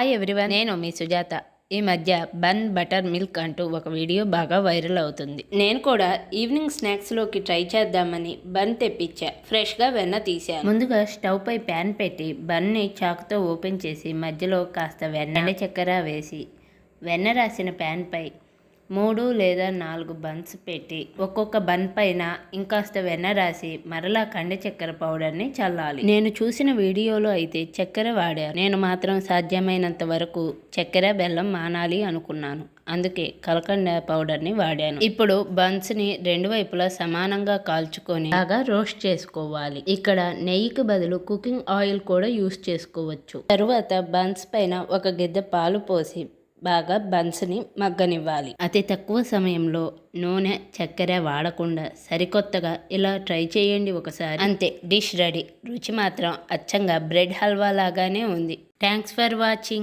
Hi everyone, నేను మీ సుజాత. ఈ మధ్య బన్ బటర్ మిల్క్ అంటూ ఒక వీడియో బాగా వైరల్ అవుతుంది. నేను కూడా ఈవినింగ్ స్నాక్స్లోకి ట్రై చేద్దామని బన్ తెప్పించా. ఫ్రెష్గా వెన్న తీసాను. ముందుగా స్టవ్ పై ప్యాన్ పెట్టి బన్ని చాకుతో ఓపెన్ చేసి మధ్యలో కాస్త వెన్న చక్కెర వేసి వెన్న రాసిన ప్యాన్ పై 3 లేదా 4 బన్స్ పెట్టి ఒక్కొక్క బన్ పైన ఇంకాస్త వెన్న రాసి మరలా కండ చక్కెర పౌడర్ని చల్లాలి. నేను చూసిన వీడియోలో అయితే చక్కెర వాడారు. నేను మాత్రం సాధ్యమైనంత వరకు చక్కెర బెల్లం మానాలి అనుకున్నాను. అందుకే కలకండ పౌడర్ని వాడాను. ఇప్పుడు బన్స్ని 2 వైపులా సమానంగా కాల్చుకొని బాగా రోస్ట్ చేసుకోవాలి. ఇక్కడ నెయ్యికి బదులు కుకింగ్ ఆయిల్ కూడా యూస్ చేసుకోవచ్చు. తరువాత బన్స్ పైన ఒక గిద్దె పాలు పోసి బాగా బన్స్ని మగ్గనివ్వాలి. అతి తక్కువ సమయంలో నూనె చక్కెర వాడకుండా సరికొత్తగా ఇలా ట్రై చేయండి ఒకసారి. అంతే, డిష్ రెడీ. రుచి మాత్రం అచ్చంగా బ్రెడ్ హల్వా లాగానే ఉంది. Thanks for watching.